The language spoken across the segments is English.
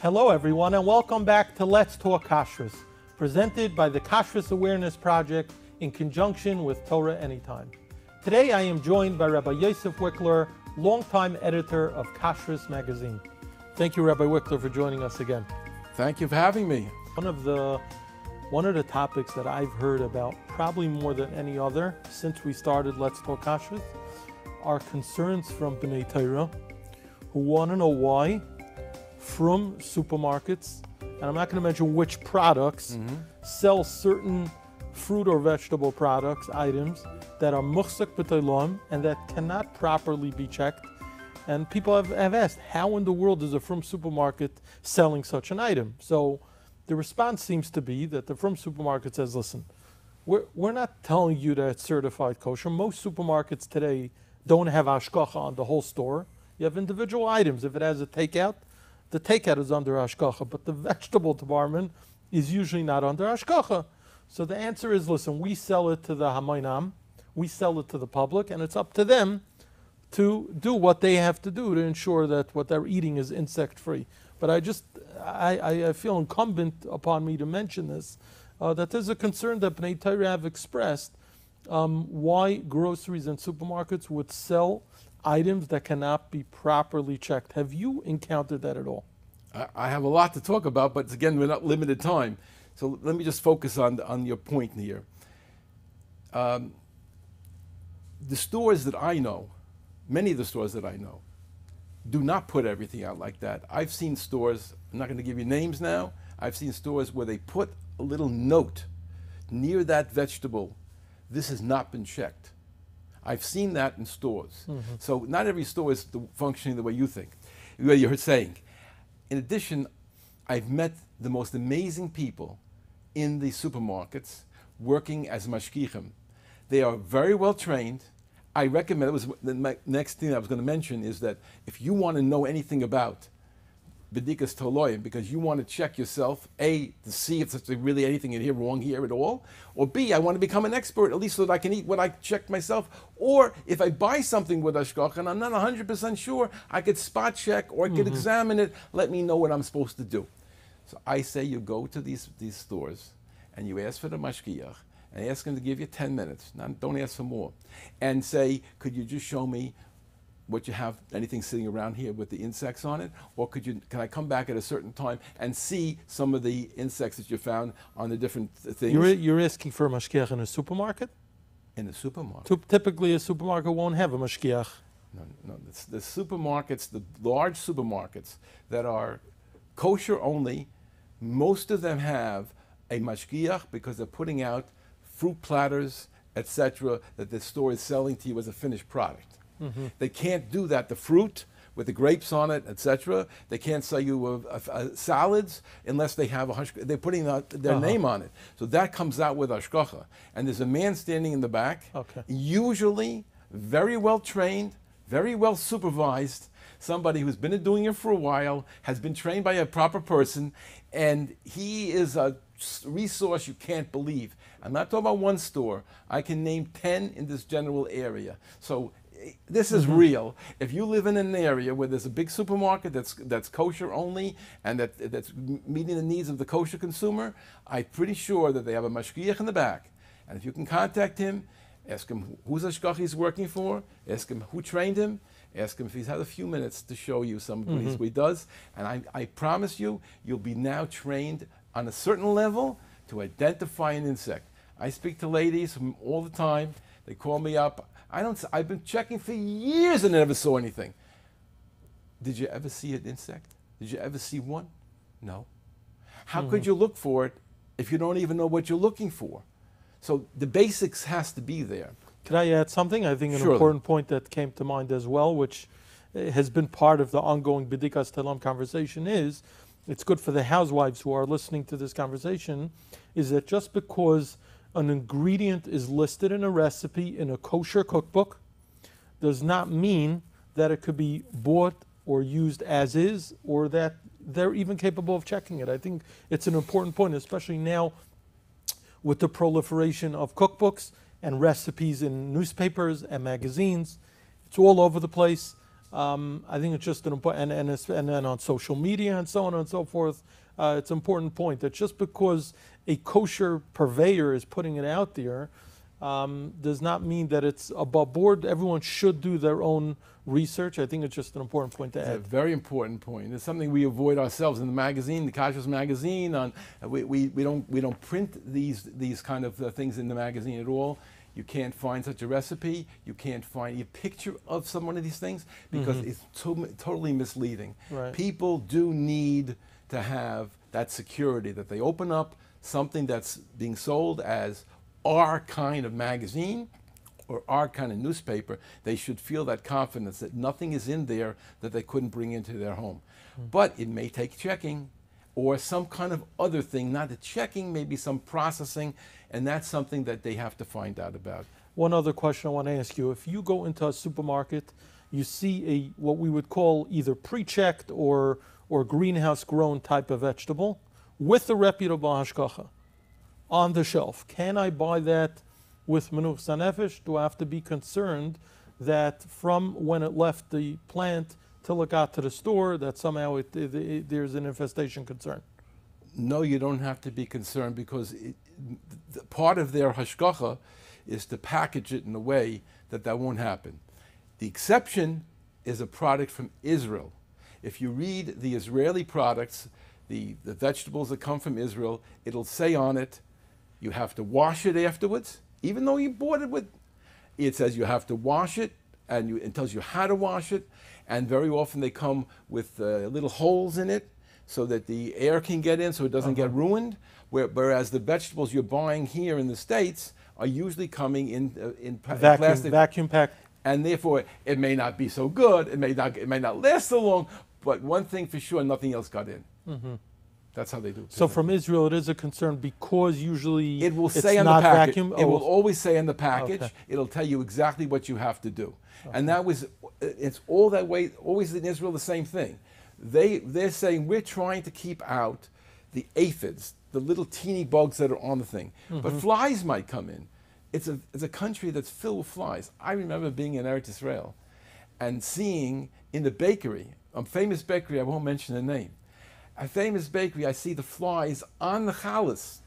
Hello everyone and welcome back to Let's Talk Kashrus, presented by the Kashrus Awareness Project in conjunction with Torah Anytime. Today I am joined by Rabbi Yosef Wikler, longtime editor of Kashrus Magazine. Thank you, Rabbi Wikler, for joining us again. Thank you for having me. One of the topics that I've heard about probably more than any other since we started Let's Talk Kashrus are concerns from B'nai Torah who want to know why from supermarkets, and I'm not going to mention which products, sell certain fruit or vegetable products, items that are muhsak b'tolam and that cannot properly be checked. And people have asked, how in the world is a Frum supermarket selling such an item? So the response seems to be that the Frum supermarket says, listen, we're not telling you that it's certified kosher. Most supermarkets today don't have hashgacha on the whole store. You have individual items. If it has a takeout, the takeout is under hashgacha, but the vegetable department is usually not under hashgacha. So the answer is, listen, we sell it to the hamaynam, we sell it to the public, and it's up to them to do what they have to do to ensure that what they're eating is insect-free. But I feel incumbent upon me to mention this, that there's a concern that B'nai Torah have expressed why groceries and supermarkets would sell items that cannot be properly checked. Have you encountered that at all? I have a lot to talk about, but again, we're not limited time. So let me just focus on your point here. The stores that I know, many of the stores that I know, do not put everything out like that. I've seen stores, I'm not going to give you names now, I've seen stores where they put a little note near that vegetable, this has not been checked. I've seen that in stores. So not every store is functioning the way you think, the way you're saying. In addition, I've met the most amazing people in the supermarkets working as mashgichim. They are very well trained. I recommend, it was the next thing I was going to mention is that if you want to know anything about B'dikas Toloyim, because you want to check yourself, A, to see if there's really anything in here wrong here at all, or B, I want to become an expert, at least so that I can eat what I checked myself, or if I buy something with hashgacha and I'm not 100% sure, I could spot check or I could examine it, let me know what I'm supposed to do. So I say you go to these stores and you ask for the mashgiach and ask him to give you 10 minutes, don't ask for more, and say, could you just show me what you have, anything sitting around here with the insects on it, or can I come back at a certain time and see some of the insects that you found on the different things? You're asking for a mashgiach in a supermarket? In a supermarket. Typically a supermarket won't have a mashgiach. No, the supermarkets, the large supermarkets that are kosher only, most of them have a mashgiach because they're putting out fruit platters, etc., that the store is selling to you as a finished product. They can't do that. The fruit with the grapes on it, etc. They can't sell you salads unless they have they're putting their name on it. So that comes out with hashgacha. And there's a man standing in the back, usually very well trained, very well supervised, somebody who's been doing it for a while, has been trained by a proper person, and he is a resource you can't believe. I'm not talking about one store. I can name 10 in this general area. So this is real. If you live in an area where there's a big supermarket that's kosher only and that's meeting the needs of the kosher consumer, I'm pretty sure that they have a mashgiach in the back. And if you can contact him, ask him whose hashgacha he's working for, ask him who trained him, ask him if he's had a few minutes to show you some of what he does. And I promise you, you'll be now trained on a certain level to identify an insect. I speak to ladies all the time. They call me up. I've been checking for years and never saw anything. Did you ever see an insect? Did you ever see one? No. How could you look for it if you don't even know what you're looking for? So the basics has to be there. Can I add something? I think an important point that came to mind as well, which has been part of the ongoing B'dikas Talam conversation, is it's good for the housewives who are listening to this conversation, is that just because an ingredient is listed in a recipe in a kosher cookbook does not mean that it could be bought or used as is, or that they're even capable of checking it. I think it's an important point, especially now with the proliferation of cookbooks and recipes in newspapers and magazines. It's all over the place. I think it's just an important, and then on social media and so on and so forth, it's an important point that just because a kosher purveyor is putting it out there does not mean that it's above board. Everyone should do their own research. I think it's just an important point to add. It's a very important point. It's something we avoid ourselves in the magazine, the Kashrus Magazine. We don't print these kind of things in the magazine at all. You can't find such a recipe. You can't find a picture of some one of these things because it's totally misleading. Right. People do need to have that security that they open up something that's being sold as our kind of magazine or our kind of newspaper. They should feel that confidence that nothing is in there that they couldn't bring into their home. But it may take checking or some kind of other thing, not the checking, maybe some processing, and that's something that they have to find out about. One other question I want to ask you. If you go into a supermarket, you see what we would call either pre-checked or greenhouse grown type of vegetable with a reputable hashgacha on the shelf. Can I buy that with menuchas hanefesh? Do I have to be concerned that from when it left the plant till it got to the store, that somehow there's an infestation concern? No, you don't have to be concerned because part of their hashgacha is to package it in a way that won't happen. The exception is a product from Israel. If you read the Israeli products, the vegetables that come from Israel, it'll say on it, you have to wash it afterwards, even though you bought it with. It says you have to wash it, and it tells you how to wash it, and very often they come with little holes in it so that the air can get in so it doesn't get ruined, whereas the vegetables you're buying here in the States are usually coming in plastic. Vacuum packed. And therefore, it may not be so good, it may not last so long, but one thing for sure, nothing else got in. That's how they do it. So from Israel, it is a concern because usually it will it's say on not the package. vacuum. It will always say on the package. Okay. It'll tell you exactly what you have to do, and it's all that way. Always in Israel, the same thing. They're saying we're trying to keep out the aphids, the little teeny bugs that are on the thing, but flies might come in. It's a country that's filled with flies. I remember being in Eretz Israel and seeing in the bakery, a famous bakery, I won't mention the name, a famous bakery, I see the flies on the challah.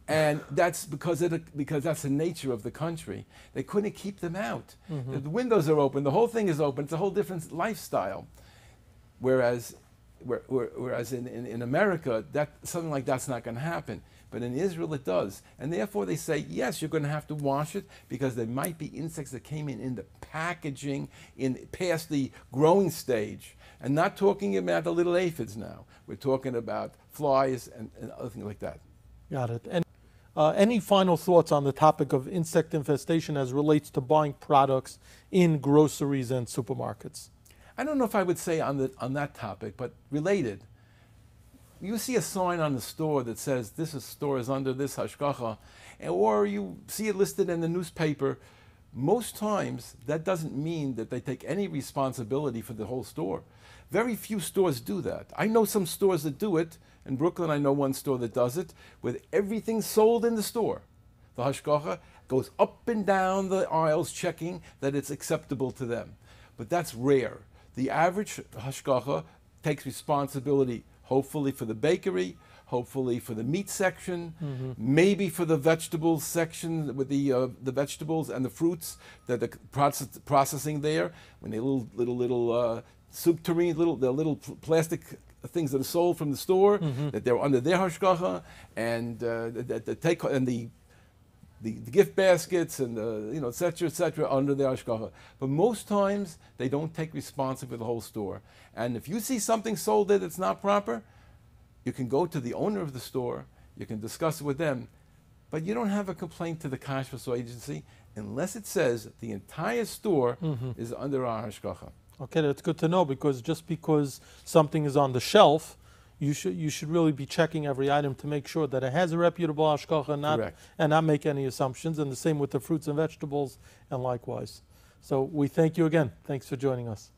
And that's because that's the nature of the country. They couldn't keep them out. The windows are open, the whole thing is open, it's a whole different lifestyle. Whereas in America, something like that's not going to happen. But in Israel, it does. And therefore, they say, yes, you're going to have to wash it because there might be insects that came in the packaging, past the growing stage. And not talking about the little aphids now. We're talking about flies and other things like that. Got it. And any final thoughts on the topic of insect infestation as relates to buying products in groceries and supermarkets? I don't know if I would say on that topic, but related. You see a sign on the store that says this store is under this hashgacha, or you see it listed in the newspaper. Most times, that doesn't mean that they take any responsibility for the whole store. Very few stores do that. I know some stores that do it. In Brooklyn, I know one store that does it, with everything sold in the store. The hashgacha goes up and down the aisles checking that it's acceptable to them. But that's rare. The average hashgacha takes responsibility, hopefully for the bakery, hopefully for the meat section, maybe for the vegetables section with the vegetables and the fruits that the processing there. When they little soup tureen, the little plastic things that are sold from the store, that they're under their hashgacha, and the gift baskets and et cetera, under their hashgacha. But most times they don't take responsibility for the whole store. And if you see something sold there that's not proper, you can go to the owner of the store, you can discuss it with them, but you don't have a complaint to the Kashrus agency unless it says the entire store is under our hashgacha. Okay, that's good to know, because just because something is on the shelf, you should really be checking every item to make sure that it has a reputable hashgacha and not make any assumptions. And the same with the fruits and vegetables, and likewise. So we thank you again. Thanks for joining us.